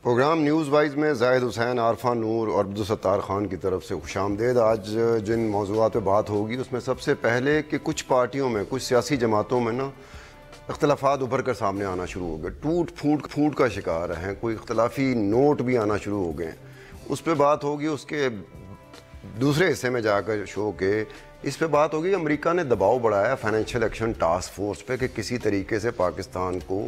Programme news wise میں زاہد حسین، عارفہ نور اور عبدالستار خان کی طرف سے خوش آمدید۔ آج جن موضوعات پہ بات ہوگی اس میں سب سے پہلے کہ کچھ پارٹیوں میں، کچھ سیاسی جماعتوں میں اختلافات ابھر کر سامنے آنا شروع ہو گئے، ٹوٹ پھوٹ کا شکار ہیں، کوئی اختلافی نوٹ بھی آنا شروع ہو گئے، اس پہ بات ہوگی۔ اس کے دوسرے حصے میں جا کر شو کے اس پہ بات ہوگی کہ امریکہ نے دباؤ بڑھایا فائنینشیل ایکشن ٹاسک فورس پہ کہ کسی طریقے سے پاکستان کو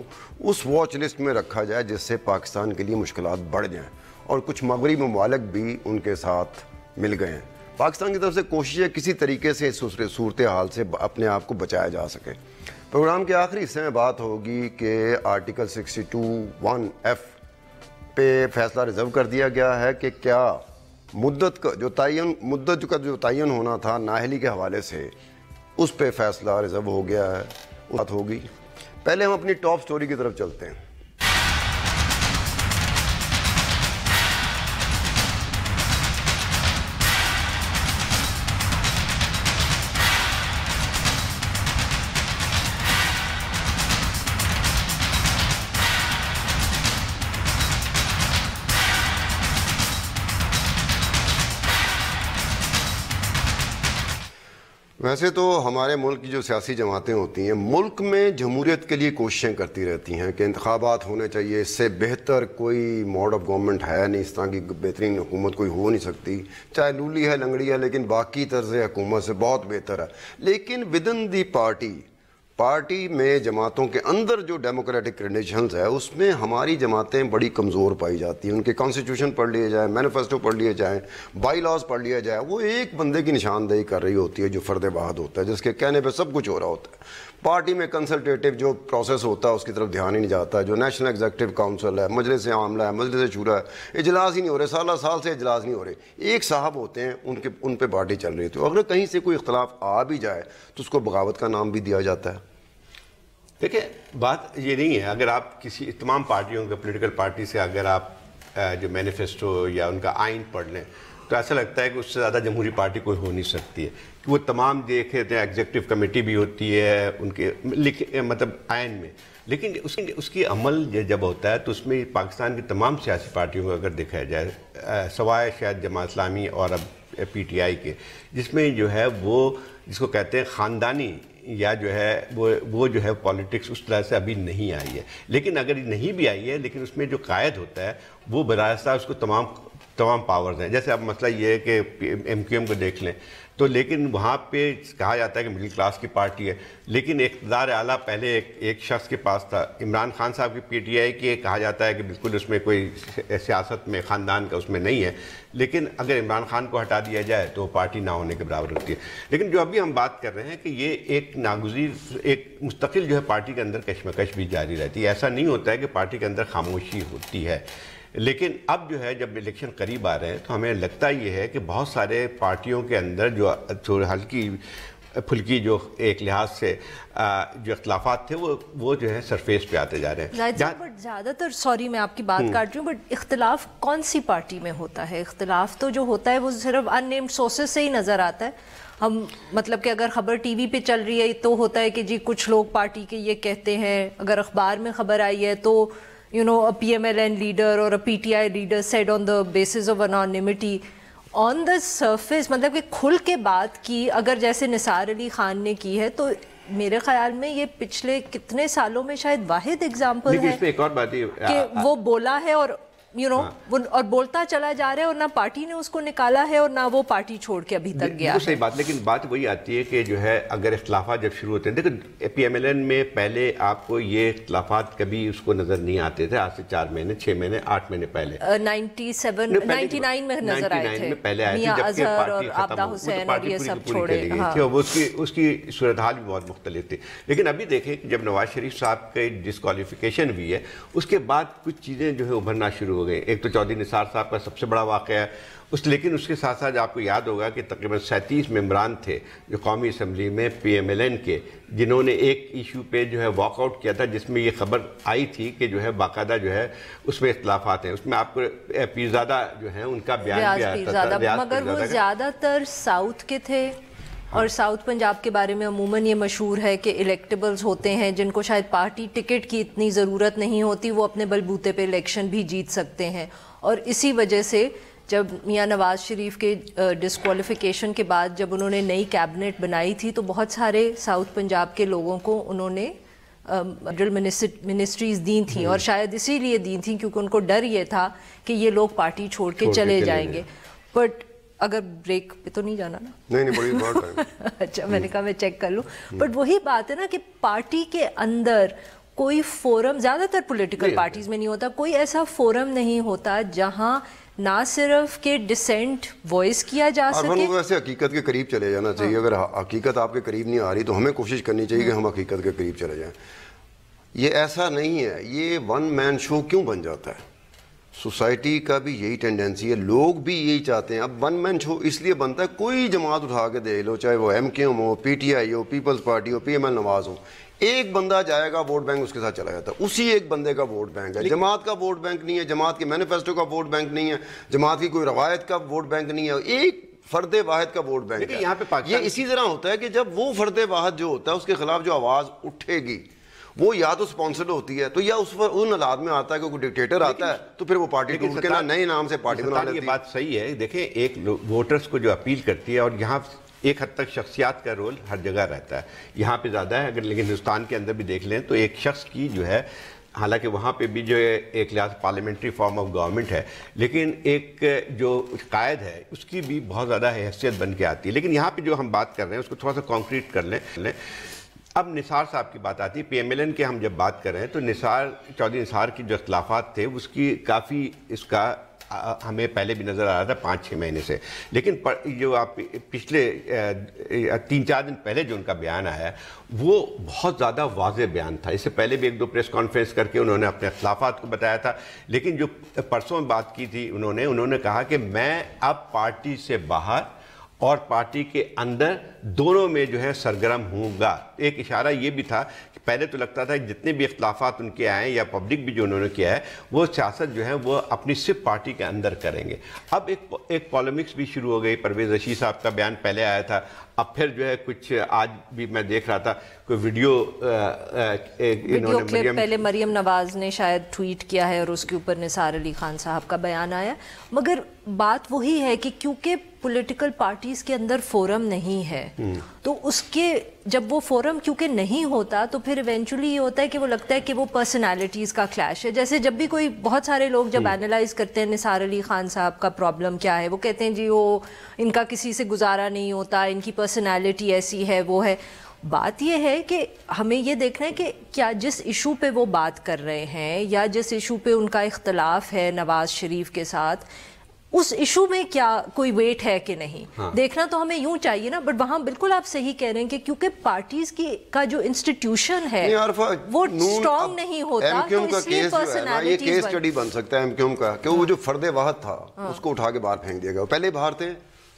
اس واچ لسٹ میں رکھا جائے جس سے پاکستان کے لیے مشکلات بڑھ جائیں، اور کچھ مغربی ممالک بھی ان کے ساتھ مل گئے ہیں۔ پاکستان کی طرف سے کوشش ہے کسی طریقے سے اس صورتحال سے اپنے آپ کو بچایا جا سکے۔ پروگرام کے آخری حصے میں بات ہوگی کہ آرٹیکل 62(1)(f) پہ فیصلہ ریزرو کر دیا گیا ہے کہ کیا مدت کا جو تعین ہونا تھا نااہلی کے حوالے سے، اس پہ فیصلہ ریزرو ہو گیا ہے، بات ہوگی۔ پہلے ہم اپنی ٹاپ سٹوری کی طرف چلتے ہیں۔ ویسے تو ہمارے ملک کی جو سیاسی جماعتیں ہوتی ہیں، ملک میں جمہوریت کے لیے کوششیں کرتی رہتی ہیں کہ انتخابات ہونے چاہیے، اس سے بہتر کوئی موڈ آف گورنمنٹ ہے نہیں، اس طرح کی بہترین حکومت کوئی ہو نہیں سکتی، چاہے لولی ہے لنگڑی ہے، لیکن باقی طرز حکومت سے بہت بہتر ہے۔ لیکن ودن دی پارٹی میں جماعتوں کے اندر جو ڈیموکریٹک کریڈینشلز ہے، اس میں ہماری جماعتیں بڑی کمزور پائی جاتی ہیں۔ ان کے کانسٹیٹیوشن پڑھ لیے جائیں، مینیفیسٹو پڑھ لیے جائیں، بائی لاز پڑھ لیا جائے، وہ ایک بندے کی نشاندہی کر رہی ہوتی ہے جو فرد واحد ہوتا ہے، جس کے کہنے پہ سب کچھ ہو رہا ہوتا ہے۔ پارٹی میں کنسلٹیٹو جو پروسیس ہوتا ہے اس کی طرف دھیان ہی نہیں جاتا، جو نیشنل ایگزیکٹو کاؤنسل ہے، مجلس عاملہ ہے، مجلس شورا ہے، اجلاس ہی نہیں ہو رہے، سال سے اجلاس نہیں ہو رہے، ایک صاحب ہوتے ہیں، ان پہ پارٹی چل رہی تھی۔ اگر کہیں سے کوئی اختلاف آ بھی جائے تو اس کو بغاوت کا نام بھی دیا جاتا ہے۔ دیکھیں، بات یہ نہیں ہے، اگر آپ کسی تمام پارٹیوں کے پولیٹیکل پارٹی سے اگر آپ جو مینیفیسٹو یا ان کا آئین پڑھ لیں تو ایسا لگتا ہے کہ اس سے زیادہ جمہوری پارٹی کوئی ہو نہیں سکتی ہے، کہ وہ تمام دیکھے تھے، ایگزیکٹو کمیٹی بھی ہوتی ہے ان کے مطلب آئین میں، لیکن اس کی عمل جب ہوتا ہے تو اس میں پاکستان کی تمام سیاسی پارٹیوں کو اگر دیکھا جائے، سوائے شاید جماعت اسلامی اور اب پی ٹی آئی کے، جس میں جو ہے وہ جس کو کہتے ہیں خاندانی یا جو ہے وہ جو ہے پالیٹکس اس طرح سے ابھی نہیں آئی ہے۔ لیکن اگر نہیں بھی آئی ہے، لیکن اس میں جو قائد ہوتا ہے وہ براہ راست اس کو تمام پاورز ہیں۔ جیسے اب مسئلہ یہ ہے کہ ایم کیو ایم کو دیکھ لیں تو، لیکن وہاں پہ کہا جاتا ہے کہ مڈل کلاس کی پارٹی ہے، لیکن اقتدار اعلیٰ پہلے ایک شخص کے پاس تھا، عمران خان صاحب کی پی ٹی آئی کی، کہا جاتا ہے کہ بالکل اس میں کوئی سیاست میں خاندان کا اس میں نہیں ہے، لیکن اگر عمران خان کو ہٹا دیا جائے تو پارٹی نہ ہونے کے برابر ہوتی ہے۔ لیکن جو ابھی ہم بات کر رہے ہیں کہ یہ ایک ناگزیر ایک مستقل جو ہے پارٹی کے اندر کشمکش بھی جاری رہتی ہے، ایسا نہیں ہوتا ہے کہ پارٹی کے اندر خاموشی ہوتی ہے۔ لیکن اب جو ہے جب الیکشن قریب آ رہے ہیں تو ہمیں لگتا یہ ہے کہ بہت سارے پارٹیوں کے اندر جو ہلکی پھلکی جو ایک لحاظ سے جو اختلافات تھے وہ جو ہے سرفیس پہ آتے جا رہے ہیں۔ بٹ زیادہ تر، سوری میں آپ کی بات کاٹ رہی ہوں، بٹ اختلاف کون سی پارٹی میں ہوتا ہے؟ اختلاف تو جو ہوتا ہے وہ صرف ان نیمڈ سورسز سے ہی نظر آتا ہے۔ ہم مطلب کہ اگر خبر ٹی وی پہ چل رہی ہے تو ہوتا ہے کہ جی کچھ لوگ پارٹی کے یہ کہتے ہیں، اگر اخبار میں خبر آئی ہے تو a PMLN leader or a PTI leader said on the basis of anonymity. On the surface مطلب کہ کھل کے بات کی اگر جیسے نثار علی خان نے کی ہے تو میرے خیال میں یہ پچھلے کتنے سالوں میں شاید واحد اگزامپل ہے ایک اور بات کہ وہ بولا ہے اور اور بولتا چلا جا رہا ہے، اور نہ پارٹی نے اس کو نکالا ہے اور نہ وہ پارٹی چھوڑ کے ابھی تک گیا ہے۔ صحیح بات، لیکن بات وہی آتی ہے کہ جو ہے اگر اختلافات جب شروع ہوتے ہیں، دیکھیں پی ایم ایل این میں پہلے آپ کو یہ اختلافات کبھی اس کو نظر نہیں آتے تھے، آج سے 4 مہینے 6 مہینے 8 مہینے پہلے 99 میں نظر آئے تھے، پہلے آئے میاں تھے اظہر اور عابدہ حسین اور یہ سب چھوڑے، اس کی صورتحال بھی بہت مختلف تھی۔ لیکن ابھی دیکھیں کہ جب نواز شریف صاحب کی ڈسکوالیفیکیشن ہوئی ہے اس کے بعد کچھ چیزیں جو ہے ابھرنا شروع ہو گئی۔ ایک تو چودھری نثار صاحب کا سب سے بڑا واقعہ ہے لیکن اس کے ساتھ ساتھ آپ کو یاد ہوگا کہ تقریباً 37 ممبران تھے جو قومی اسمبلی میں پی ایم ایل این کے، جنہوں نے ایک ایشو پہ جو ہے واک آؤٹ کیا تھا جس میں یہ خبر آئی تھی کہ جو ہے باقاعدہ جو ہے اس میں اختلافات ہیں۔ اس میں آپ کو پیرزادہ جو ہیں ان کا بیان بھی آیا تھا، مگر وہ زیادہ تر ساؤتھ کے تھے اور ساؤتھ پنجاب کے بارے میں عموماً یہ مشہور ہے کہ الیکٹیبلز ہوتے ہیں جن کو شاید پارٹی ٹکٹ کی اتنی ضرورت نہیں ہوتی، وہ اپنے بلبوتے پہ الیکشن بھی جیت سکتے ہیں. اور اسی وجہ سے جب میاں نواز شریف کے ڈسکوالیفیکیشن کے بعد جب انہوں نے نئی کیبنٹ بنائی تھی تو بہت سارے ساؤتھ پنجاب کے لوگوں کو انہوں نے منسٹریز دی تھیں، اور شاید اسی لیے دی تھیں کیونکہ ان کو ڈر یہ تھا کہ یہ لوگ پارٹی چھوڑ کے چلے جائیں گے. بٹ اگر بریک پہ تو نہیں جانا نا؟ نہیں بڑی بات ہے. اچھا میں نے کہا میں چیک کر لوں. بٹ وہی بات ہے نا کہ پارٹی کے اندر کوئی فورم، زیادہ تر پولیٹیکل پارٹیز میں نہیں ہوتا، کوئی ایسا فورم نہیں ہوتا جہاں نہ صرف کہ ڈسینٹ وائس کیا جا سکے. ویسے حقیقت کے قریب چلے جانا چاہیے. اگر حقیقت آپ کے قریب نہیں آ رہی تو ہمیں کوشش کرنی چاہیے کہ ہم حقیقت کے قریب چلے جائیں. یہ ایسا نہیں ہے. یہ ون مین شو کیوں بن جاتا ہے؟ سوسائٹی کا بھی یہی ٹینڈنسی ہے، لوگ بھی یہی چاہتے ہیں. اب ون مین شو اس لیے بنتا ہے، کوئی جماعت اٹھا کے دیکھ لو، چاہے وہ ایم کیو ایم ہو، پی ٹی آئی ہو، پیپلز پارٹی ہو، پی ایم ایل نواز ہو، ایک بندہ جائے گا ووٹ بینک اس کے ساتھ چلا جاتا ہے. اسی ایک بندے کا ووٹ بینک ہے. جماعت کا ووٹ بینک نہیں ہے، جماعت کے مینیفیسٹو کا ووٹ بینک نہیں ہے، جماعت کی کوئی روایت کا ووٹ بینک نہیں ہے، ایک فرد واحد کا ووٹ بینک ہے. یہ اسی طرح ہوتا ہے کہ جب وہ فرد واحد جو ہوتا ہے اس کے خلاف جو آواز اٹھے گی وہ یا تو سپانسرڈ ہوتی ہے، تو یا اس پر ان حالات میں آتا ہے کہ کوئی ڈکٹیٹر آتا ہے تو پھر وہ پارٹی ٹوٹ کے نا نئے نام سے پارٹی بنا لیتی ہے. یہ بات صحیح ہے. دیکھیں ایک ووٹرز کو جو اپیل کرتی ہے، اور یہاں ایک حد تک شخصیات کا رول ہر جگہ رہتا ہے، یہاں پہ زیادہ ہے. اگر لیکن ہندوستان کے اندر بھی دیکھ لیں تو ایک شخص کی جو ہے، حالانکہ وہاں پہ بھی جو ہے ایک لحاظ پارلیمنٹری فارم آف گورنمنٹ ہے، لیکن ایک جو قائد ہے اس کی بھی بہت زیادہ حیثیت بن کے آتی ہے. لیکن یہاں پہ جو ہم بات کر رہے ہیں اس کو تھوڑا سا کانکریٹ کر لیں. اب نثار صاحب کی بات آتی ہے. پی ایم ایل این کے ہم جب بات کر رہے ہیں تو چودھری نثار کی جو اختلافات تھے اس کی کافی اس کا ہمیں پہلے بھی نظر آ رہا تھا 5-6 مہینے سے. لیکن جو آپ پچھلے 3-4 دن پہلے جو ان کا بیان آیا وہ بہت زیادہ واضح بیان تھا. اس سے پہلے بھی 1-2 پریس کانفرنس کر کے انہوں نے اپنے اختلافات کو بتایا تھا. لیکن جو پرسوں بات کی تھی انہوں نے کہا کہ میں اب پارٹی سے باہر اور پارٹی کے اندر دونوں میں جو ہے سرگرم ہوں گا. ایک اشارہ یہ بھی تھا کہ پہلے تو لگتا تھا کہ جتنے بھی اختلافات ان کے آئے یا پبلک بھی جو انہوں نے کیا ہے وہ سیاست جو ہے وہ اپنی صرف پارٹی کے اندر کریں گے. اب ایک پولیمکس بھی شروع ہو گئی. پرویز رشید صاحب کا بیان پہلے آیا تھا، اب پھر جو ہے کچھ آج بھی میں دیکھ رہا تھا کوئی ویڈیو کلپ پہلے مریم نواز نے شاید ٹویٹ کیا ہے اور اس کے اوپر نثار علی خان صاحب کا بیان آیا. مگر بات وہی ہے کہ کیونکہ پولیٹیکل پارٹیز کے اندر فورم نہیں ہے تو اس کے جب وہ فورم کیونکہ نہیں ہوتا تو پھر ایونچولی یہ ہوتا ہے کہ وہ لگتا ہے کہ وہ پرسنالٹیز کا کلیش ہے. جیسے جب بھی کوئی بہت سارے لوگ جب اینالائز کرتے ہیں نثار علی خان صاحب کا پرابلم کیا ہے، وہ کہتے ہیں جی وہ ان کا کسی سے گزارا نہیں ہوتا، ان کی پرسنالٹی ایسی ہے وہ ہے. بات یہ ہے کہ ہمیں یہ دیکھنا ہے کہ کیا جس ایشو پہ وہ بات کر رہے ہیں یا جس ایشو پہ ان کا اختلاف ہے نواز شریف کے ساتھ، اس ایشو میں کیا کوئی ویٹ ہے کہ نہیں. دیکھنا تو ہمیں یوں چاہیے نا. بٹ وہاں بالکل آپ صحیح کہہ رہے ہیں کہ کیونکہ پارٹیز کا جو انسٹیٹیوشن ہے وہ اسٹرانگ نہیں ہوتا تو اس لیے پرسنالٹیز. یہ کیس اسٹڈی بن سکتا ہے ایم کیو ایم کا کہ وہ جو فرد واحد تھا اس کو اٹھا کے باہر پھینک دیا گیا. پہلے باہر تھے،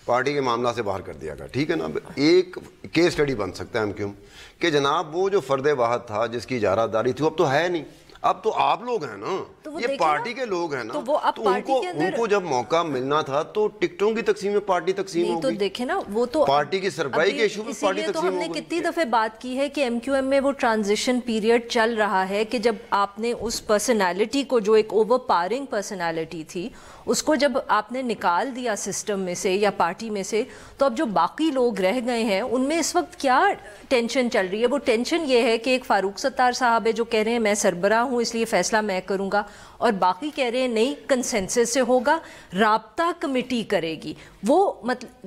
پارٹی کے معاملہ سے باہر کر دیا گیا. ٹھیک ہے نا. ایک کیس اسٹڈی بن سکتا ہے ایم کیو ایم کہ جناب وہ جو فرد واحد تھا جس کی اجارہ داری تھی اب تو ہے نہیں، اب تو آپ لوگ ہیں نا، یہ پارٹی کے لوگ ہیں نا. تو ان کو جب موقع ملنا تھا تو ٹکٹوں کی تقسیم میں پارٹی تقسیم ہوگی. تو دیکھیں نا وہ تو پارٹی کی سربراہی کے ایشو میں پارٹی تقسیم ہوگی. ہم نے کتنی دفعہ بات کی ہے کہ ایم کیو ایم میں وہ ٹرانزیشن پیریڈ چل رہا ہے کہ جب آپ نے اس پرسنالٹی کو جو ایک اوور پاورنگ پرسنالٹی تھی اس کو جب آپ نے نکال دیا سسٹم میں سے یا پارٹی میں سے، تو اب جو باقی لوگ رہ گئے ہیں ان میں اس وقت کیا ٹینشن چل رہی ہے. وہ ٹینشن یہ ہے کہ ایک فاروق ستار صاحب ہے جو کہہ رہے ہیں میں سربراہ ہوں اس لیے فیصلہ میں کروں گا، اور باقی کہہ رہے ہیں نہیں کنسنسس سے ہوگا، رابطہ کمیٹی کرے گی. وہ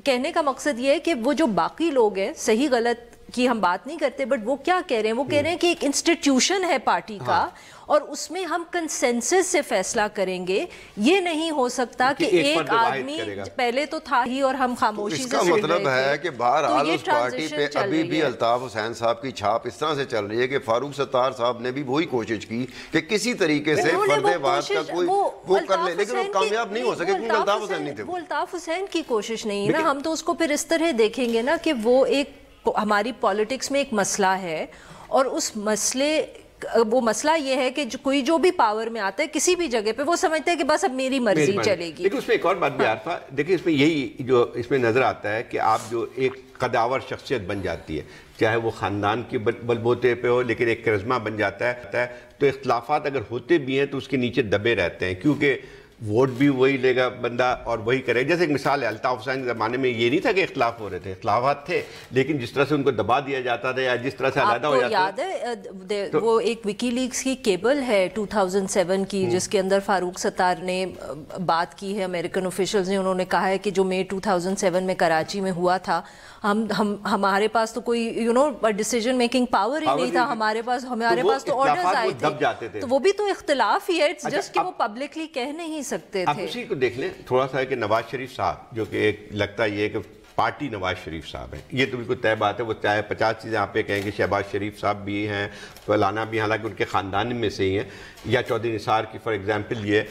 کہنے کا مقصد یہ ہے کہ وہ جو باقی لوگ ہیں، صحیح غلط کی ہم بات نہیں کرتے، بٹ وہ کیا کہہ رہے ہیں، وہ کہہ رہے ہیں کہ ایک انسٹیٹیوشن ہے پارٹی کا اور اس میں ہم کنسنسس سے فیصلہ کریں گے. یہ نہیں ہو سکتا کہ ایک آدمی پہلے تو تھا ہی اور ہم خاموشی سے اس کا مطلب ہے کہ بہرحال اس پارٹی پہ ابھی بھی الطاف حسین صاحب کی چھاپ اس طرح سے چل رہی ہے کہ فاروق ستار صاحب نے بھی وہی کوشش کی کہ کسی طریقے سے فرد واحد کا کوئی وہ کر لے، لیکن وہ کامیاب نہیں ہو سکے کیونکہ الطاف حسین نہیں تھے. وہ الطاف حسین کی کوشش نہیں نا. ہم تو اس کو پھر اس طرح دیکھیں گے نا کہ وہ ایک ہماری پالیٹکس میں ایک مسئلہ ہے اور اس مسئلے وہ مسئلہ یہ ہے کہ کوئی جو بھی پاور میں آتا ہے کسی بھی جگہ پہ وہ سمجھتا ہے کہ بس اب میری مرضی چلے گی. لیکن اس میں ایک اور بات بھی عارفہ دیکھیں، اس میں یہی جو اس میں نظر آتا ہے کہ آپ جو ایک قداور شخصیت بن جاتی ہے، چاہے وہ خاندان کے بل بوتے پہ ہو، لیکن ایک کرزمہ بن جاتا ہے. تو اختلافات اگر ہوتے بھی ہیں تو اس کے نیچے دبے رہتے ہیں، کیونکہ ووٹ بھی وہی لے گا بندہ اور وہی کرے. جیسے ایک مثال ہے، الطاف حسین کے زمانے میں یہ نہیں تھا کہ اختلاف ہو رہے تھے، اختلافات تھے، لیکن جس طرح سے ان کو دبا دیا جاتا تھا یا جس طرح سے علیحدہ ہو جاتا. آپ کو یاد ہے وہ ایک وکی لیکس کی کیبل ہے 2007 کی، جس کے اندر فاروق ستار نے بات کی ہے امریکن آفیشلز نے. انہوں نے کہا ہے کہ جو مئی 2007 میں کراچی میں ہوا تھا، ہمارے پاس تو کوئی ڈیسیجن میکنگ پاور ہی نہیں تھا، ہمارے پاس تو آرڈرز آئے تھے، تو وہ بھی تو اختلاف ہی ہے. اٹس جسٹ کہ وہ پبلکلی کہہ نہیں سکتے تھے. آپ اسی کو دیکھ لیں تھوڑا سا، کہ نواز شریف صاحب جو کہ ایک لگتا ہے یہ کہ پارٹی نواز شریف صاحب ہیں، یہ تو بالکل طے بات ہے. وہ چاہے 50 چیزیں آپ پہ کہیں کہ شہباز شریف صاحب بھی ہیں، فلانا بھی، حالانکہ ان کے خاندان میں سے ہی ہیں، یا چودھری نثار کی فار ایگزامپل. یہ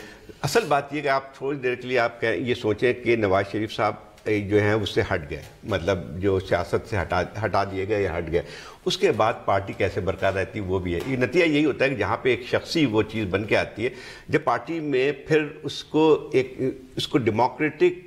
اصل بات یہ کہ آپ تھوڑی دیر کے لیے آپ یہ سوچیں کہ نواز شریف صاحب جو ہیں اس سے ہٹ گئے، مطلب جو سیاست سے ہٹا دیے گئے یا ہٹ گئے، اس کے بعد پارٹی کیسے برقرار رہتی ہے وہ بھی ہے. یہ نتیجہ یہی ہوتا ہے کہ جہاں پہ ایک شخصی وہ چیز بن کے آتی ہے، جب پارٹی میں پھر اس کو ڈیموکریٹک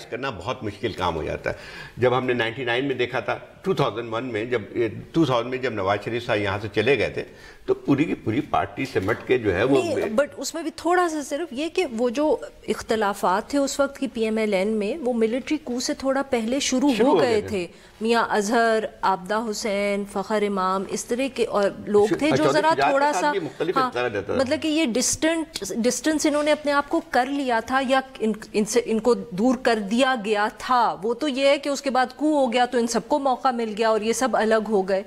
کرنا بہت مشکل کام ہو جاتا ہے. جب ہم نے 99 میں دیکھا تھا، 2001 میں جب نواز شریف صاحب یہاں سے چلے گئے تھے، تو پوری کی پوری پارٹی سمٹ کے جو ہے وہ، بٹ اس میں بھی تھوڑا سا صرف یہ کہ وہ جو اختلافات تھے اس وقت کی پی ایم ایل این میں، وہ ملٹری کو سے تھوڑا پہلے شروع ہو گئے تھے. میاں اظہر، عابدہ حسین، فخر امام، اس طرح کے اور لوگ تھے جو ذرا تھوڑا سا مطلب کہ یہ ڈسٹنس انہوں نے اپنے آپ کو کر لیا تھا یا ان کو دور کر دیا گیا تھا. وہ تو یہ ہے کہ اس کے بعد کو ہو گیا تو ان سب کو موقع مل گیا اور یہ سب الگ ہو گئے،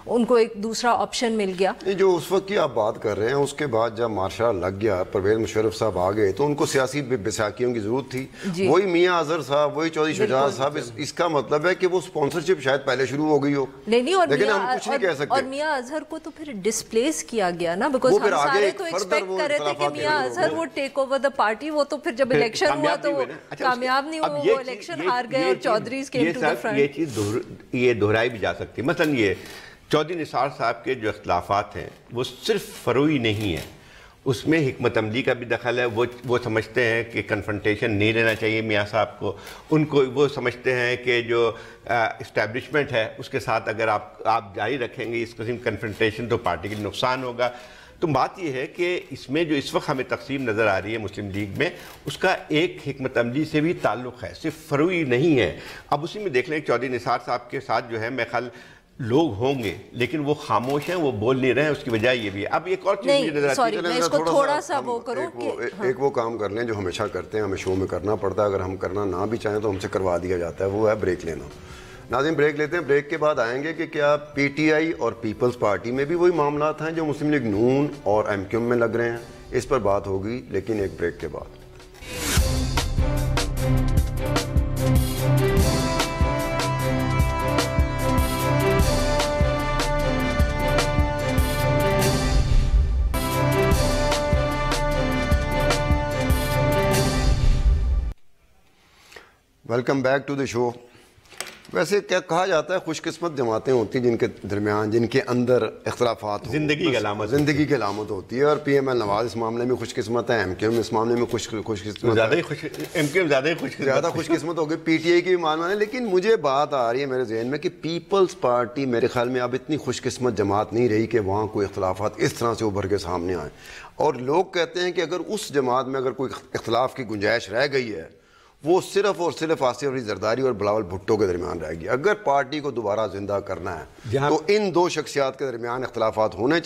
ان کو ایک دوسرا آپشن مل گیا. جو اس وقت کی آپ بات کر رہے ہیں، اس کے بعد جب مارشل لگ گیا، پرویز مشرف صاحب آ گئے، تو ان کو سیاسی بیساکھیوں کی ضرورت تھی. وہی میاں اظہر صاحب، وہی چودھری شجاعت صاحب. اس کا مطلب ہے کہ وہ اسپانسرشپ شاید پہلے شروع ہو گئی ہو، لیکن ہم کچھ نہیں کہہ سکتے. اور میاں اظہر کو تو پھر ڈسپلیس کیا گیا نا، بیکاز ہم سارے تو ایکسپیکٹ کر رہے تھے کہ میاں اظہر وہ ٹیک اوور دا پارٹی. وہ تو پھر جب الیکشن ہوا تو کامیاب نہیں ہوا، وہ الیکشن ہار گئے اور chaudhrys came to the front. یہ چیز یہ دہرائی بھی جا سکتی ہے. مثلا یہ چودھری نثار صاحب کے جو اختلافات ہیں وہ صرف فروئی نہیں ہیں، اس میں حکمت عملی کا بھی دخل ہے. وہ سمجھتے ہیں کہ کنفرنٹیشن نہیں لینا چاہیے میاں صاحب کو. ان کو وہ سمجھتے ہیں کہ جو اسٹیبلشمنٹ ہے اس کے ساتھ اگر آپ جاری رکھیں گے اس قسم کنفرنٹیشن تو پارٹی کے لیے نقصان ہوگا. تو بات یہ ہے کہ اس میں جو اس وقت ہمیں تقسیم نظر آ رہی ہے مسلم لیگ میں، اس کا ایک حکمت عملی سے بھی تعلق ہے، صرف فروئی نہیں ہے. اب اسی میں دیکھ لیں چودھری نثار صاحب کے ساتھ جو ہے میں خیال لوگ ہوں گے لیکن وہ خاموش ہیں، وہ بول نہیں رہے ہیں. اس کی وجہ یہ بھی ہے. اب ایک اور چیز مجھے نظر آتی ہے، میں اس کو تھوڑا سا وہ کروں کہ ایک وہ کام کر لیں جو ہمیشہ کرتے ہیں، ہمیں شو میں کرنا پڑتا ہے. اگر ہم کرنا نہ بھی چاہیں تو ہم سے کروا دیا جاتا ہے، وہ ہے بریک لینا. ناظرین بریک لیتے ہیں، بریک کے بعد آئیں گے کہ کیا پی ٹی آئی اور پیپلز پارٹی میں بھی وہی معاملات ہیں جو مسلم لیگ نون اور ایم کیو ایم میں لگ رہے ہیں. اس پر بات ہوگی لیکن ایک بریک کے بعد. ویلکم بیک ٹو دی شو. ویسے کیا کہا جاتا ہے خوش قسمت جماعتیں ہوتی ہیں جن کے درمیان، جن کے اندر اختلافات زندگی کی علامت ہوتی ہے. اور پی ایم ایل نواز اس معاملے میں خوش قسمت ہے، ایم کیو ایم اس معاملے میں خوش قسمت، زیادہ خوش قسمت ہو گئی. پی ٹی آئی کی بھی معاملہ ہے. لیکن مجھے بات آ رہی ہے میرے ذہن میں کہ پیپلز پارٹی میرے خیال میں اب اتنی خوش قسمت جماعت نہیں رہی کہ وہاں کوئی اختلافات اس طرح سے ابھر کے سامنے آئیں. اور لوگ کہتے ہیں کہ اگر اس جماعت میں اگر کوئی اختلاف کی گنجائش رہ گئی ہے وہ صرف اور صرف آصف علی زرداری اور بلاول بھٹو کے درمیان رہے گی. اگر پارٹی کو دوبارہ زندہ کرنا ہے تو ان دو شخصیات کے درمیان اختلافات ہونے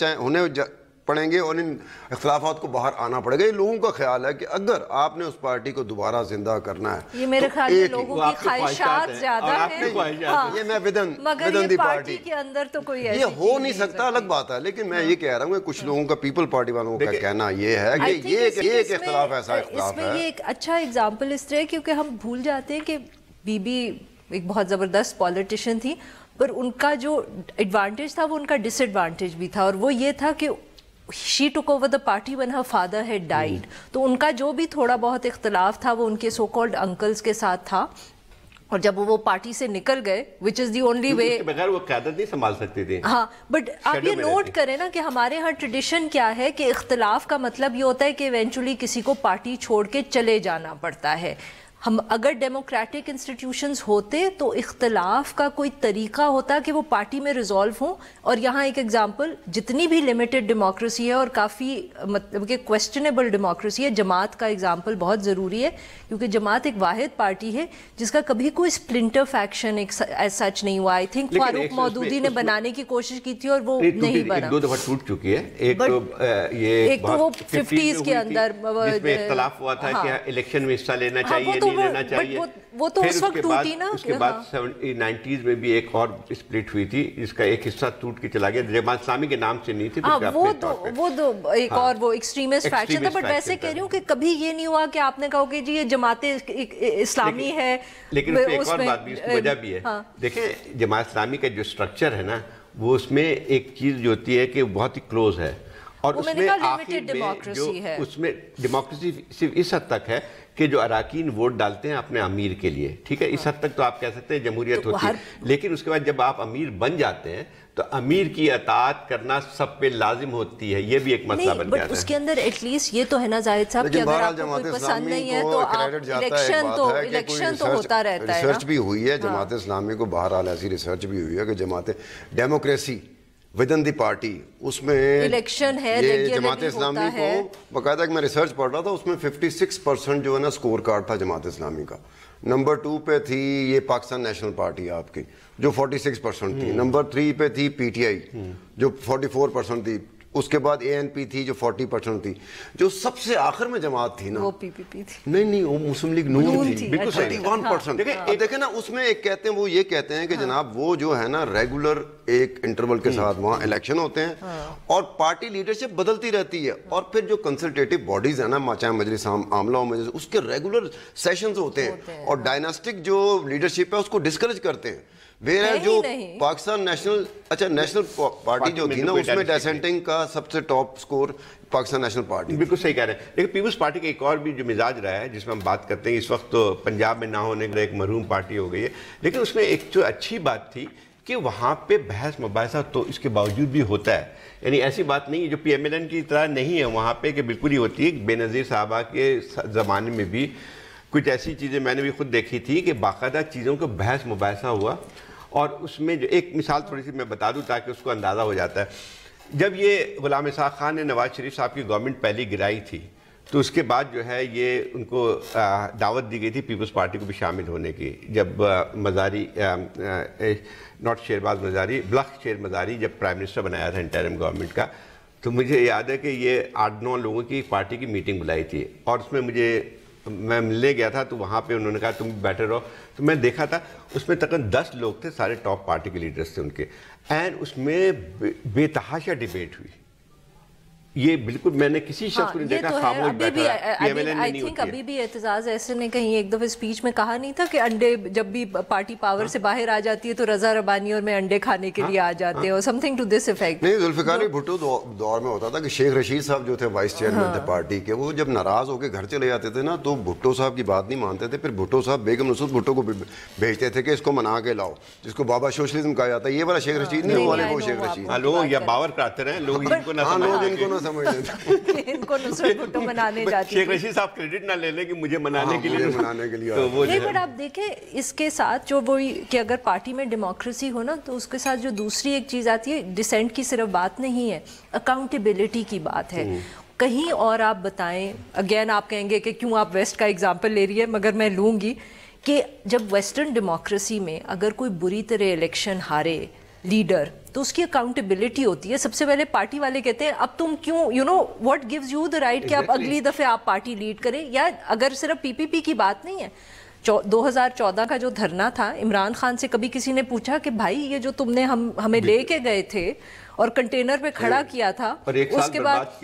پڑیں گے اور ان اختلافات کو باہر آنا پڑے گا. یہ لوگوں کا خیال ہے کہ اگر آپ نے اس پارٹی کو دوبارہ زندہ کرنا ہے، یہ میرے خیال میں لوگوں کی خواہشات زیادہ ہیں، یہ میں ودن دی پارٹی کے اندر تو کوئی یہ ہو نہیں سکتا، الگ بات ہے. لیکن میں یہ کہہ رہا ہوں کہ کچھ لوگوں کا، پیپل پارٹی والوں کا کہنا یہ ہے کہ یہ ایک اختلاف ایسا اختلاف ہے. اس میں یہ ایک اچھا ایگزامپل اس طرح، کیونکہ ہم بھول جاتے ہیں کہ بی بی ایک بہت زبردست پالیٹیشین تھی، پر ان کا جو ایڈوانٹیج تھا وہ ان کا ڈس ایڈوانٹیج بھی تھا. اور وہ یہ تھا کہ she took over the party when her father had died. تو ان کا جو بھی تھوڑا بہت اختلاف تھا وہ ان کے سو کالڈ انکلز کے ساتھ تھا. اور جب وہ پارٹی سے نکل گئے which is the only way بغیر وہ قیادت نہیں سنبھال سکتے تھے. ہاں بٹ آپ یہ نوٹ کریں نا کہ ہمارے ہاں ٹریڈیشن کیا ہے کہ اختلاف کا مطلب یہ ہوتا ہے کہ ایونچولی کسی کو پارٹی چھوڑ کے چلے جانا پڑتا ہے. ہم اگر ڈیموکریٹک انسٹیٹیوشنز ہوتے تو اختلاف کا کوئی طریقہ ہوتا کہ وہ پارٹی میں ریزالو ہوں. اور یہاں ایک ایگزامپل, جتنی بھی لمیٹڈ ڈیموکریسی ہے اور کافی مطلب کہ کویسچنیبل ڈیموکریسی ہے, جماعت کا ایگزامپل بہت ضروری ہے کیونکہ جماعت ایک واحد پارٹی ہے جس کا کبھی کوئی اسپلنٹر فیکشن ایز سچ نہیں ہوا. آئی تھنک فاروق مودودی نے بنانے کی کوشش کی تھی اور وہ نہیں بنا. 2 دفعہ ٹوٹ چکی ہے. ایک تو وہ 50s کے اندر جس میں اختلاف ہوا تھا کہ الیکشن میں حصہ لینا چاہیے لینا چاہیے. وہ تو اس وقت ٹوٹی نا. اس کے بعد 90s میں بھی ایک اور اسپلٹ ہوئی تھی جس کا ایک حصہ ٹوٹ کے چلا گیا. جماعت اسلامی کے نام سے نہیں تھی, وہ دو ایک اور وہ ایکسٹریمسٹ فیکشن تھا. بٹ ویسے کہہ رہی ہوں کہ کبھی یہ نہیں ہوا کہ آپ نے کہا کہ جی یہ جماعت اسلامی ہے. لیکن اس میں ایک اور بات بھی, اس کی وجہ بھی ہے. دیکھیں جماعت اسلامی کا جو اسٹرکچر ہے نا, وہ اس میں ایک چیز جو ہوتی ہے کہ بہت ہی کلوز ہے. اور اس میں آخر میں جو اس میں ڈیموکریسی صرف اس حد تک ہے کہ جو اراکین ووٹ ڈالتے ہیں اپنے امیر کے لیے, ٹھیک ہے, اس حد تک تو آپ کہہ سکتے ہیں جمہوریت ہوتی ہے. لیکن اس کے بعد جب آپ امیر بن جاتے ہیں تو امیر کی اطاعت کرنا سب پہ لازم ہوتی ہے. یہ بھی ایک مسئلہ بن جاتا ہے. اس کے اندر ایٹ لیسٹ یہ تو ہے نا زاہد صاحب کہ اگر آپ کو کوئی پسند نہیں ہے تو الیکشن تو ہوتا رہتا ہے. ریسرچ بھی ہوئی ہے جماعت اسلامی کو, بہرحال ایسی ریسرچ بھی ہوئی ہے کہ جماعت ڈیموکریسی ودن دی پارٹی اس میں الیکشن ہے, یہ جماعت اسلامی کو باقاعدہ میں ریسرچ پڑھ رہا تھا, اس میں 56% جو ہے نا سکور کارڈ تھا جماعت اسلامی کا. نمبر 2 پہ تھی یہ پاکستان نیشنل پارٹی آپ کی جو 46% تھی. نمبر 3 پہ تھی پی ٹی آئی جو 44% تھی. اس کے بعد اے این پی تھی جو 40% تھی. جو سب سے آخر میں جماعت تھی نا وہ پی پی پی تھی. نہیں وہ مسلم لیگ نون تھی, بالکل 31%. دیکھیں نا اس میں ایک کہتے ہیں, وہ یہ کہتے ہیں کہ جناب وہ جو ہے نا ریگولر ایک انٹرول کے ساتھ وہاں الیکشن ہوتے ہیں اور پارٹی لیڈرشپ بدلتی رہتی ہے. اور پھر جو کنسلٹیٹو باڈیز ہیں نا, چاہے مجلس عاملہ و مجلس, اس کے ریگولر سیشنز ہوتے ہیں اور ڈائناسٹک جو لیڈرشپ ہے اس کو ڈسکریج کرتے ہیں. جو پاکستان نیشنل پارٹی جو تھی نا, اس میں ڈیسنٹنگ کا سب سے top score Pakistan national party. بالکل صحیح کہہ رہے ہیں. لیکن پیپلز پارٹی کا ایک اور بھی جو مزاج رہا ہے جس میں ہم بات کرتے ہیں, اس وقت تو پنجاب میں نہ ہونے کا ایک مرحوم پارٹی ہو گئی ہے, لیکن اس میں ایک جو اچھی بات تھی کہ وہاں پہ بحث مباحثہ تو اس کے باوجود بھی ہوتا ہے. یعنی ایسی بات نہیں ہے جو پی ایم ایل این کی طرح نہیں ہے وہاں پہ کہ بالکل ہی ہوتی ہے. بے نظیر صاحبہ کے زمانے میں بھی کچھ ایسی چیزیں میں نے بھی خود دیکھی تھی کہ باقاعدہ چیزوں کو بحث مباحثہ ہوا. اور اس میں جو ایک مثال تھوڑی سی میں بتا دوں تاکہ اس کو اندازہ ہو جاتا ہے. جب یہ غلام اسحاق خان نے نواز شریف صاحب کی گورنمنٹ پہلی گرائی تھی تو اس کے بعد جو ہے یہ ان کو دعوت دی گئی تھی پیپلز پارٹی کو بھی شامل ہونے کی. جب مزاری ناٹ شہباز مزاری, بلخ شیر مزاری جب پرائم منسٹر بنایا تھا انٹرم گورنمنٹ کا, تو مجھے یاد ہے کہ یہ 8-9 لوگوں کی پارٹی کی میٹنگ بلائی تھی اور اس میں میں ملنے گیا تھا تو وہاں پہ انہوں نے کہا تم بیٹھے رہو. تو میں دیکھا تھا اس میں تقریباً 10 لوگ تھے, سارے ٹاپ پارٹی کے لیڈرز تھے ان کے, اینڈ اس میں بے تحاشا ڈیبیٹ ہوئی. یہ بالکل میں نے کسی شخص کو نہیں دیکھا خاموش بیٹھا. ابھی بھی اعتزاز ایسے نے کہیں ایک دفعہ سپیچ میں کہا نہیں تھا کہ انڈے جب بھی پارٹی پاور سے باہر آ جاتی ہے تو رضا ربانی اور میں انڈے کھانے کے لیے آ جاتے ہیں, اور something to this effect. نہیں, ذوالفقار علی بھٹو دور میں ہوتا تھا کہ شیخ رشید صاحب جو تھے وائس چیئرمین تھے پارٹی کے, وہ جب ناراض ہو کے گھر چلے جاتے تھے نا تو بھٹو صاحب کی بات نہیں مانتے تھے. پھر بھٹو صاحب بیگم نصرت بھٹو کو بھیجتے تھے کہ اس کو منا کے لاؤ, جس کو بابا سوشلزم کہا جاتا ہے. یہ والا شیخ رشید نہیں, والے وہ شیخ رشید. لوگ یا باور کراتے رہے لوگ ان کو نہ سمجھتے, ان کو نصرت بھٹو منانے جاتی شیخ رشید صاحب کریڈٹ نہ لے لیں کہ مجھے منانے کے لیے نہیں. بٹ آپ دیکھیں اس کے ساتھ جو وہی کہ اگر پارٹی میں ڈیموکریسی ہو نا تو اس کے ساتھ جو دوسری ایک چیز آتی ہے, ڈسینٹ کی صرف بات نہیں ہے, اکاؤنٹیبلٹی کی بات ہے. کہیں اور آپ بتائیں, اگین آپ کہیں گے کہ کیوں آپ ویسٹ کا ایگزامپل لے رہی ہے, مگر میں لوں گی کہ جب ویسٹرن ڈیموکریسی میں اگر کوئی بری طرح الیکشن ہارے لیڈر تو اس کی اکاؤنٹیبلٹی ہوتی ہے. سب سے پہلے پارٹی والے کہتے ہیں اب تم کیوں what gives you the right کہ آپ اگلی دفعہ آپ پارٹی لیڈ کریں. یا اگر صرف پی پی پی کی بات نہیں ہے, 2014 کا جو دھرنا تھا, عمران خان سے کبھی کسی نے پوچھا کہ بھائی یہ جو تم نے ہمیں لے کے گئے تھے اور کنٹینر پہ کھڑا کیا تھا, اس کے بعد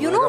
you know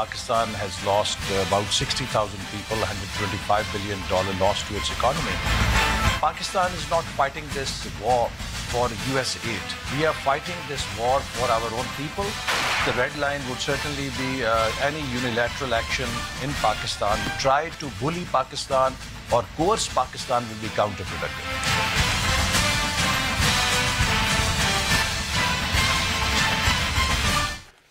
Pakistan has lost about 60,000 people, $125 billion loss to its economy. Pakistan is not fighting this war for US aid. We are fighting this war for our own people. The red line would certainly be any unilateral action in Pakistan. Try to bully Pakistan or coerce Pakistan will be counterproductive.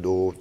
2,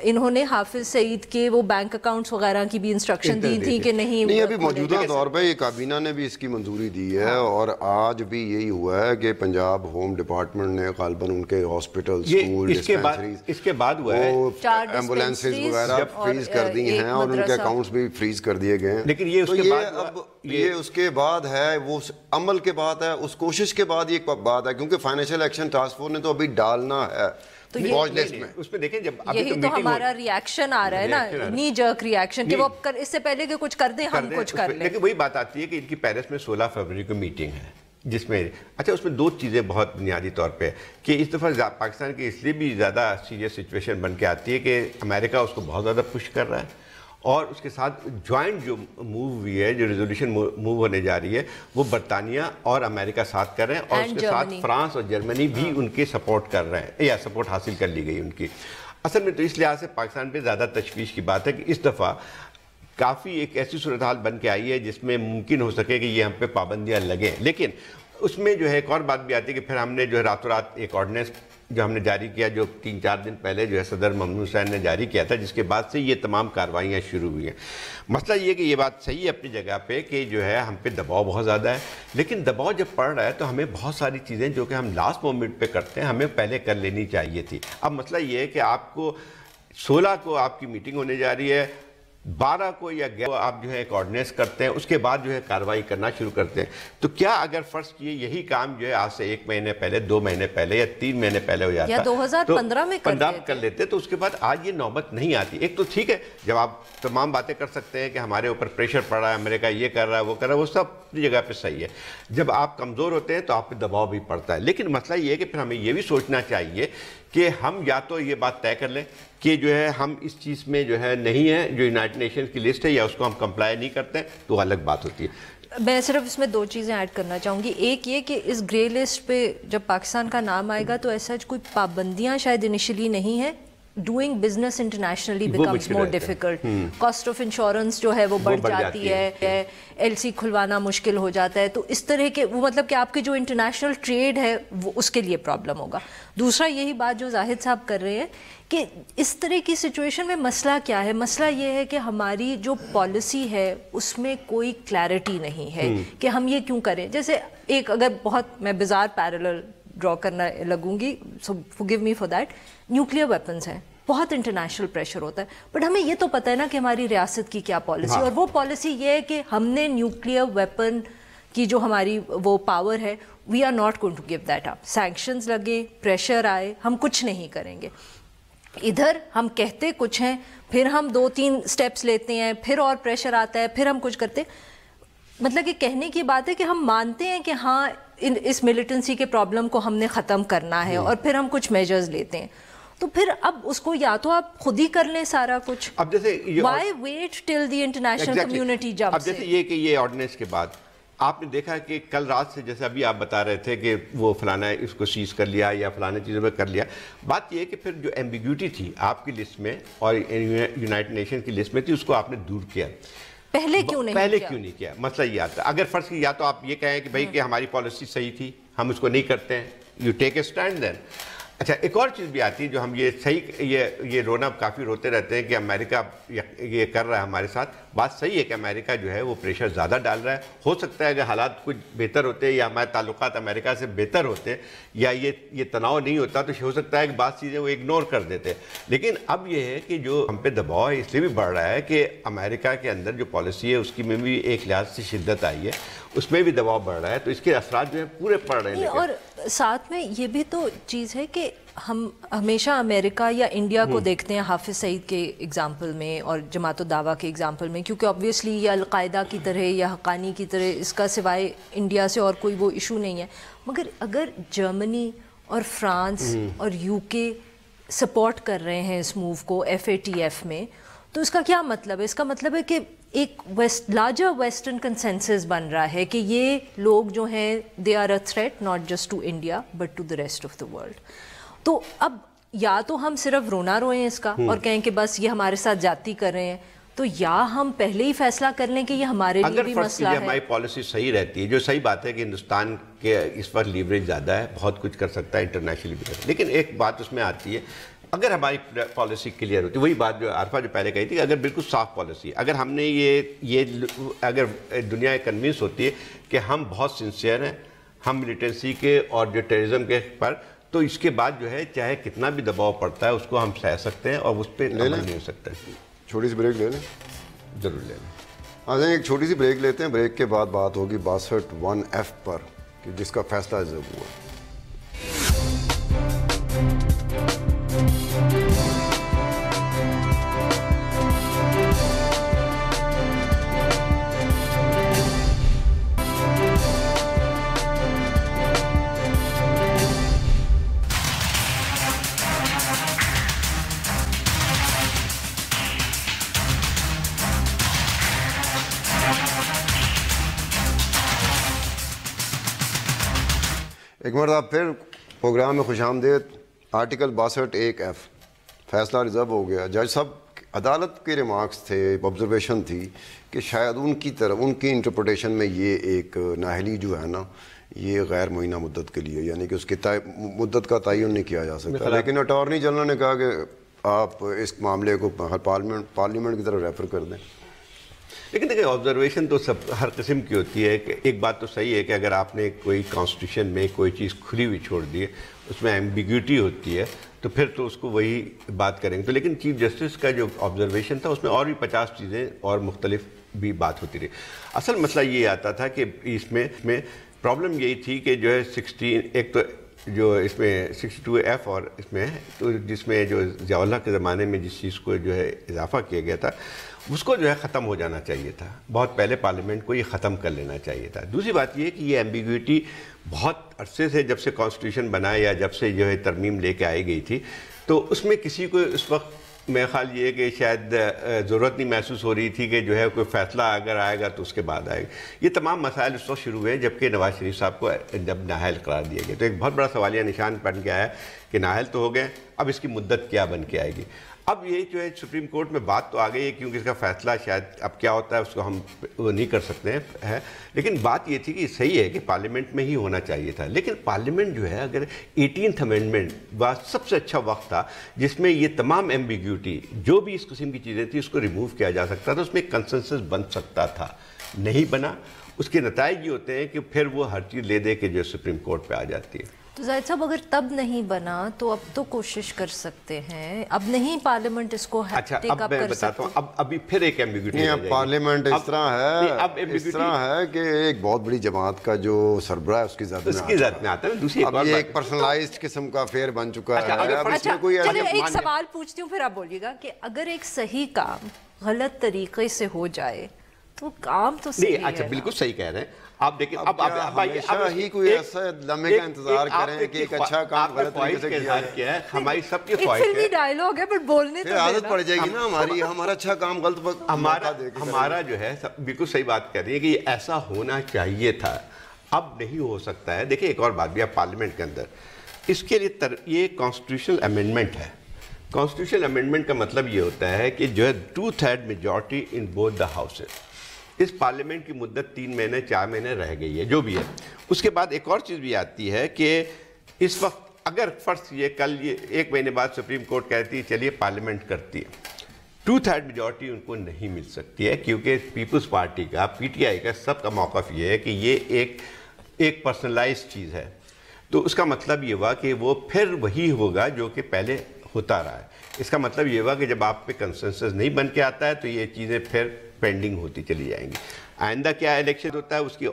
انہوں نے حافظ سعید کے وہ bank accounts وغیرہ کی بھی instruction دی تھی کہ نہیں ابھی موجودہ طور پہ یہ کابینہ نے بھی اس کی منظوری دی ہے، اور آج بھی یہی ہوا ہے کہ پنجاب ہوم ڈپارٹمنٹ نے غالباً ان کے ہاسپٹل، اسکول، ڈسپینسریز، اس کے بعد ہوا ہے ایمبولینسز وغیرہ فریز کر دی ہیں اور ان کے اکاؤنٹس بھی فریز کر دیے گئے ہیں. لیکن یہ اس کے بعد ہے، وہ عمل کے بعد ہے، اس کوشش کے بعد یہ بات ہے، کیونکہ فائنینشیل ایکشن ٹاسک فورس نے تو ابھی ڈالنا ہے واچ لسٹ میں. اس میں دیکھیں جب یہی تو ہمارا ریاکشن آ رہا ہے نا، نی جرک ریاکشن، کہ وہ اس سے پہلے کہ کچھ کر دیں ہم کچھ کر لیں. لیکن وہی بات آتی ہے کہ ان کی پیرس میں 16 فروری کو میٹنگ ہے، جس میں اس میں دو چیزیں بہت بنیادی طور پہ کہ اس دفعہ پاکستان کی اس لیے بھی زیادہ سیریس سچویشن بن کے آتی ہے کہ امریکہ اس کو بہت زیادہ پش کر رہا ہے، اور اس کے ساتھ جوائنٹ جو موو ہوئی ہے، جو ریزولوشن موو ہونے جا رہی ہے، وہ برطانیہ اور امریکہ ساتھ کر رہے ہیں، اور اس کے ساتھ فرانس اور جرمنی بھی ان کے سپورٹ کر رہے ہیں، یا سپورٹ حاصل کر لی گئی ان کی. اصل میں تو اس لحاظ سے پاکستان پہ زیادہ تشویش کی بات ہے کہ اس دفعہ کافی ایک ایسی صورتحال بن کے آئی ہے جس میں ممکن ہو سکے کہ یہ ہم پہ پابندیاں لگیں. لیکن اس میں جو ہے ایک اور بات بھی آتی ہے کہ پھر ہم نے جو ہے راتوں رات ایک آرڈیننس جو ہم نے جاری کیا، جو 3-4 دن پہلے جو ہے صدر ممنون حسین نے جاری کیا تھا، جس کے بعد سے یہ تمام کارروائیاں شروع ہوئی ہیں. مسئلہ یہ کہ یہ بات صحیح ہے اپنی جگہ پہ کہ جو ہے ہم پہ دباؤ بہت زیادہ ہے، لیکن دباؤ جب پڑ رہا ہے تو ہمیں بہت ساری چیزیں جو کہ ہم لاسٹ مومنٹ پہ کرتے ہیں ہمیں پہلے کر لینی چاہیے تھی. اب مسئلہ یہ ہے کہ آپ کو 16 کو آپ کی میٹنگ ہونے جا رہی ہے، 12 کو یا 11 کو آپ جو ہے ایک آرڈیننس کرتے ہیں، اس کے بعد جو ہے کارروائی کرنا شروع کرتے ہیں. تو کیا اگر فرض کیے یہی کام جو ہے آج سے 1 مہینے پہلے، 2 مہینے پہلے یا 3 مہینے پہلے ہو جاتا یا 2015 میں کر لیتے تو اس کے بعد آج یہ نوبت نہیں آتی. ایک تو ٹھیک ہے جب آپ تمام باتیں کر سکتے ہیں کہ ہمارے اوپر پریشر پڑ رہا ہے، امریکہ یہ کر رہا ہے، وہ کر رہا ہے، وہ سب اپنی جگہ پہ صحیح ہے. جب آپ کمزور ہوتے ہیں تو آپ پہ دباؤ بھی پڑتا ہے. لیکن مسئلہ یہ ہے کہ پھر ہمیں یہ بھی سوچنا چاہیے کہ ہم یا تو یہ بات طے کر لیں کہ جو ہے ہم اس چیز میں جو ہے نہیں ہے، جو یونائٹڈ نیشنز کی لسٹ ہے، یا اس کو ہم کمپلائی نہیں کرتے ہیں، تو الگ بات ہوتی ہے. میں صرف اس میں 2 چیزیں ایڈ کرنا چاہوں گی. ایک یہ کہ اس گرے لسٹ پہ جب پاکستان کا نام آئے گا تو ایسا کوئی پابندیاں شاید انیشلی نہیں ہیں. Doing business internationally becomes more difficult. Cost of insurance جو ہے وہ بڑھ جاتی ہے، ایل سی کھلوانا مشکل ہو جاتا ہے. تو اس طرح کے وہ مطلب کہ آپ کے جو انٹرنیشنل ٹریڈ ہے وہ اس کے لیے پرابلم ہوگا. دوسرا یہی بات جو زاہد صاحب کر رہے ہیں کہ اس طرح کی سچویشن میں مسئلہ کیا ہے. مسئلہ یہ ہے کہ ہماری جو پالیسی ہے اس میں کوئی کلیئرٹی نہیں ہے کہ ہم یہ کیوں کریں. جیسے ایک اگر بہت میں بزار پیرالل ڈرا کرنا لگوں گی، so forgive me for that, nuclear weapons ہیں، بہت انٹرنیشنل پریشر ہوتا ہے، بٹ ہمیں یہ تو پتہ ہے نا کہ ہماری ریاست کی کیا پالیسی، اور وہ پالیسی یہ ہے کہ ہم نے نیوکلیئر ویپن کی جو ہماری وہ پاور ہے، we are not going to give that up. Sanctions لگے، پریشر آئے، ہم کچھ نہیں کریں گے. ادھر ہم کہتے کچھ ہیں، پھر ہم 2-3 سٹیپس لیتے ہیں، پھر اور پریشر آتا ہے، پھر ہم کچھ کرتے. مطلب کہ کہنے کی بات ہے کہ ہم مانتے ہیں کہ ہاں اس ملیٹنسی کے پرابلم کو ہم نے ختم کرنا ہے، اور پھر ہم کچھ میجرز لیتے ہیں. تو پھر اب اس کو یا تو آپ خود ہی کر لیں سارا کچھ. اب جیسے why wait till the international community جب اب جیسے یہ کہ یہ آرڈیننس کے بعد آپ نے دیکھا کہ کل رات سے جیسے ابھی آپ بتا رہے تھے کہ وہ فلانا اس کو سیز کر لیا یا فلانا چیزوں پہ کر لیا. بات یہ ہے کہ پھر جو ایمبیگوٹی تھی آپ کی لسٹ میں اور یونائٹڈ نیشن کی لسٹ میں تھی، اس کو آپ نے دور کیا. پہلے کیوں نہیں کیا؟ مسئلہ یہ آتا ہے اگر فرض کی یا تو آپ یہ کہیں کہ بھائی کہ ہماری پالیسی صحیح تھی، ہم اس کو نہیں کرتے ہیں، یو ٹیک اے اسٹینڈ دین. اچھا ایک اور چیز بھی آتی ہے جو ہم یہ صحیح یہ رونا کافی روتے رہتے ہیں کہ امریکہ یہ کر رہا ہے ہمارے ساتھ. بات صحیح ہے کہ امریکہ جو ہے وہ پریشر زیادہ ڈال رہا ہے. ہو سکتا ہے اگر حالات کچھ بہتر ہوتے یا ہمارے تعلقات امریکہ سے بہتر ہوتے یا یہ تناؤ نہیں ہوتا تو ہو سکتا ہے کہ بعض چیزیں وہ اگنور کر دیتے. لیکن اب یہ ہے کہ جو ہم پہ دباؤ ہے اس لیے بھی بڑھ رہا ہے کہ امریکہ کے اندر جو پالیسی ہے اس کی میں بھی ایک لحاظ سے شدت آئی ہے، اس میں بھی دباؤ بڑھ رہا ہے، تو اس کے اثرات جو ہیں پورے پڑ رہے ہیں. اور ساتھ میں یہ بھی تو چیز ہے کہ ہم ہمیشہ امریکہ یا انڈیا کو دیکھتے ہیں حافظ سعید کے اگزامپل میں اور جماعت الدعویٰ کے اگزامپل میں، کیونکہ آبویسلی یہ القاعدہ کی طرح یا حقانی کی طرح اس کا سوائے انڈیا سے اور کوئی وہ ایشو نہیں ہے. مگر اگر جرمنی اور فرانس اور یو کے سپورٹ کر رہے ہیں اس موو کو FATF میں، تو اس کا کیا مطلب ہے؟ اس کا مطلب ہے کہ ایک لارجر ویسٹرن کنسنسس بن رہا ہے کہ یہ لوگ جو ہیں they are a threat not just to India but to the rest of the world. تو اب یا تو ہم صرف رونا روئیں اس کا اور کہیں کہ بس یہ ہمارے ساتھ جاتی کر رہے ہیں، تو یا ہم پہلے ہی فیصلہ کر لیں کہ یہ ہمارے لیے بھی مسئلہ ہے. اگر ہماری پالیسی صحیح رہتی ہے، جو صحیح بات ہے کہ ہندوستان کے اس پر لیوریج زیادہ ہے، بہت کچھ کر سکتا ہے انٹرنیشنلی بھی، لیکن ایک بات اس میں آتی ہے اگر ہماری پالیسی کلیئر ہوتی، وہی بات جو عارفہ جو پہلے کہی تھی، اگر بالکل صاف پالیسی، اگر ہم نے یہ اگر دنیا کنوینس ہوتی ہے کہ ہم بہت سنسیئر ہیں ہم ملیٹنسی کے اور جو ٹیررزم کے پر، تو اس کے بعد جو ہے چاہے کتنا بھی دباؤ پڑتا ہے اس کو ہم سہ سکتے ہیں اور اس پہ عمل نہیں ہو سکتا ہے. چھوٹی سی بریک لے لیں. ضرور لے لیں. آ جائیں ایک چھوٹی سی بریک لیتے ہیں. بریک کے بعد بات ہوگی 62(1)(f) پر کہ جس کا فیصلہ جب ہوا. ایک مرتبہ پھر پروگرام میں خوش آمدید. آرٹیکل 62(1)(f) فیصلہ ریزرو ہو گیا. جج صاحب عدالت کے ریمارکس تھے، آبزرویشن تھی کہ شاید ان کی طرف ان کی انٹرپریٹیشن میں یہ ایک نااہلی جو ہے نا یہ غیر معینہ مدت کے لیے، یعنی کہ اس کی مدت کا تعین نہیں کیا جا سکتا. لیکن اٹارنی جنرل نے کہا کہ آپ اس معاملے کو پارلیمنٹ کی طرف ریفر کر دیں. لیکن دیکھیں آبزرویشن تو سب ہر قسم کی ہوتی ہے. کہ ایک بات تو صحیح ہے کہ اگر آپ نے کوئی کانسٹیٹیوشن میں کوئی چیز کھلی ہوئی چھوڑ دی ہے، اس میں ایمبیگوٹی ہوتی ہے، تو پھر تو اس کو وہی بات کریں گے. تو لیکن چیف جسٹس کا جو آبزرویشن تھا اس میں اور بھی 50 چیزیں اور مختلف بھی بات ہوتی رہی. اصل مسئلہ یہ آتا تھا کہ اس میں پرابلم یہی تھی کہ جو ہے 16 ایک تو جو اس میں 62(f) اور اس میں تو جس میں جو ضیاء اللہ کے زمانے میں جس چیز کو جو ہے اضافہ کیا گیا تھا اس کو جو ہے ختم ہو جانا چاہیے تھا. بہت پہلے پارلیمنٹ کو یہ ختم کر لینا چاہیے تھا. دوسری بات یہ ہے کہ یہ ایمبیگوٹی بہت عرصے سے جب سے کانسٹیٹیوشن بنا یا جب سے جو ہے ترمیم لے کے آئی گئی تھی، تو اس میں کسی کو اس وقت میرا خیال یہ ہے کہ شاید ضرورت نہیں محسوس ہو رہی تھی کہ جو ہے کوئی فیصلہ اگر آئے گا تو اس کے بعد آئے گا. یہ تمام مسائل اس وقت شروع ہوئے جبکہ نواز شریف صاحب کو جب نااہل قرار دیا گیا. تو ایک بہت بڑا سوالیہ نشان بن کے آیا کہ نااہل تو ہو گئے، اب اس کی مدت کیا بن کے آئے گی. اب یہ جو ہے سپریم کورٹ میں بات تو آ گئی ہے کیونکہ اس کا فیصلہ شاید اب کیا ہوتا ہے اس کو ہم وہ نہیں کر سکتے ہیں، لیکن بات یہ تھی کہ صحیح ہے کہ پارلیمنٹ میں ہی ہونا چاہیے تھا. لیکن پارلیمنٹ جو ہے اگر 18th امینڈمنٹ سب سے اچھا وقت تھا جس میں یہ تمام ایمبیگوٹی جو بھی اس قسم کی چیزیں تھیں اس کو ریموو کیا جا سکتا تھا، اس میں کنسنسس بن سکتا تھا. نہیں بنا. اس کے نتائج یہ ہوتے ہیں کہ پھر وہ ہر چیز لے دے کے جو سپریم کورٹ پہ آ جاتی ہے. تو زاہد صاحب اگر تب نہیں بنا تو اب تو کوشش کر سکتے ہیں. اب نہیں پارلیمنٹ اس کو ٹیک اپ کر سکتے. میں بتاتا ہوں ابھی پھر ایک ایمبیگوٹی ہے. پارلیمنٹ اس طرح ہے کہ ایک بہت بڑی جماعت کا جو سربراہ اس کی ذات میں آتا ہے. دوسری ایک پرسنلائزڈ قسم کا افیئر بن چکا ہے. ایک سوال پوچھتی ہوں پھر آپ بولیے گا کہ اگر ایک صحیح کام غلط طریقے سے ہو جائے تو کام تو صحیح ہے. اچھا بالکل صحیح کہہ رہے ہیں آپ. دیکھیں اب ہمیشہ ہی کوئی ایسا لمحے کا انتظار کریں کہ ایک اچھا کام غلط طریقے سے کیا ہے. ہماری سب کی خواہش ہے. فلمی ڈائیلاگ ہے بٹ بولنے تو عادت پڑ جائے گی نا ہماری. ہمارا اچھا کام غلط وقت ہمارا جو ہے بالکل صحیح بات کر رہی ہے کہ یہ ایسا ہونا چاہیے تھا، اب نہیں ہو سکتا ہے. دیکھیں ایک اور بات بھی ہے پارلیمنٹ کے اندر اس کے لیے یہ کانسٹیٹیوشنل امینڈمنٹ ہے. کانسٹیٹیوشنل امینڈمنٹ کا مطلب یہ ہوتا ہے کہ جو ہے 2/3 majority in both the houses. اس پارلیمنٹ کی مدت 3 مہینے 4 مہینے رہ گئی ہے جو بھی ہے. اس کے بعد ایک اور چیز بھی آتی ہے کہ اس وقت اگر فرض یہ کل یہ 1 مہینے بعد سپریم کورٹ کہتی ہے چلیے پارلیمنٹ کرتی ہے، 2/3 میجورٹی ان کو نہیں مل سکتی ہے کیونکہ پیپلز پارٹی کا پی ٹی آئی کا سب کا موقف یہ ہے کہ یہ ایک پرسنلائز چیز ہے. تو اس کا مطلب یہ ہوا کہ وہ پھر وہی ہوگا جو کہ پہلے ہوتا رہا ہے. اس کا مطلب یہ ہوا کہ جب آپ پہ کنسنسس نہیں بن کے آتا ہے تو یہ چیزیں پھر پینڈنگ ہوتی چلی جائیں گی. آئندہ کیا الیکشن ہوتا ہے اس کی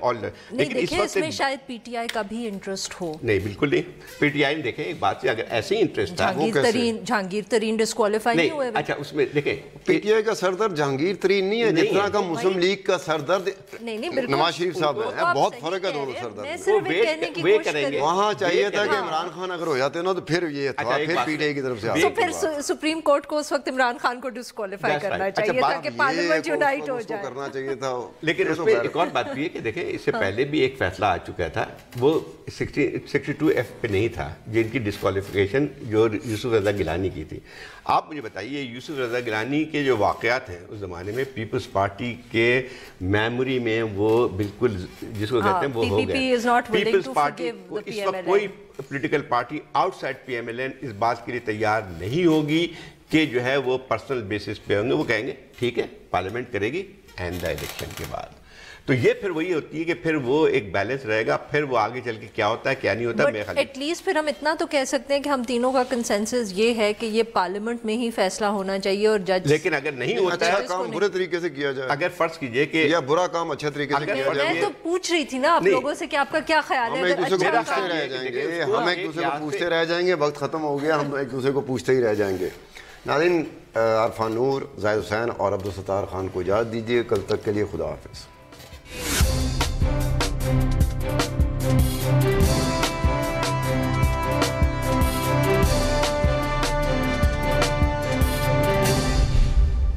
لیکن اس میں شاید پی ٹی آئی کا بھی انٹرسٹ ہو. نہیں بالکل نہیں. پی ٹی آئی نے دیکھیں ایک بات سے اگر ایسے ہی انٹرسٹ تھا جہانگیر ترین ڈسکوالیفائی نہیں ہوئے. اچھا اس میں دیکھیں پی ٹی آئی کا سردر جہانگیر ترین نہیں ہے جتنا کا مسلم لیگ کا سردر نواز شریف صاحب ہے. بہت فرق ہے دونوں سردر. وہاں چاہیے تھا کہ عمران خان اگر ہو جاتے نا تو پھر یہ تھا پھر پی ٹی آئی کی طرف سے تو پھر سپریم کورٹ کو اس وقت عمران خان کو ڈسکوالیفائی کرنا چاہیے تھا کہ پارلیمنٹ یونائٹ ہو جائے. کرنا چاہیے تھا. لیکن اس میں ایک اور بات بھی ہے کہ دیکھیں اس سے پہلے بھی ایک فیصلہ آ چکا تھا, وہ 62F پہ نہیں تھا, جن کی ڈسکوالیفیکیشن جو یوسف رضا گیلانی کی تھی. آپ مجھے بتائیے یوسف رضا گیلانی کے جو واقعات ہیں اس زمانے میں پیپلز پارٹی کے میموری میں وہ بالکل جس کو کہتے ہیں وہ ہو گئے. پیپلز پارٹی اس وقت کوئی political party outside P M L N اس بات کے لیے تیار نہیں ہوگی کہ جو ہے وہ پرسنل بیسس پہ ہوں گے. وہ کہیں گے ٹھیک ہے پارلیمنٹ کرے گی اینڈ دا الیکشن کے بعد. تو یہ پھر وہی ہوتی ہے کہ پھر وہ ایک بیلنس رہے گا, پھر وہ آگے چل کے کیا ہوتا ہے کیا نہیں ہوتا. بٹ ایٹ لیسٹ پھر ہم اتنا تو کہہ سکتے ہیں کہ ہم تینوں کا کنسنسس یہ ہے کہ یہ پارلیمنٹ میں ہی فیصلہ ہونا چاہیے اور جج. لیکن اگر نہیں ہوتا ہے کام برے طریقے سے کیا جائے, اگر فرض کیجئے کہ یا برا کام اچھے طریقے سے کیا جائے. میں تو پوچھ رہی تھی نا آپ لوگوں سے کہ آپ کا کیا خیال ہے. ہم ایک دوسرے کو پوچھتے رہ جائیں گے, ہم ایک دوسرے کو پوچھتے رہ جائیں گے, وقت ختم ہو گیا, ہم ایک دوسرے کو پوچھتے ہی رہ جائیں گے. ناظرین, عرفان نور, زاہد حسین اور عبدالستار خان کو اجازت دیجیے. کل تک کے لیے خدا حافظ.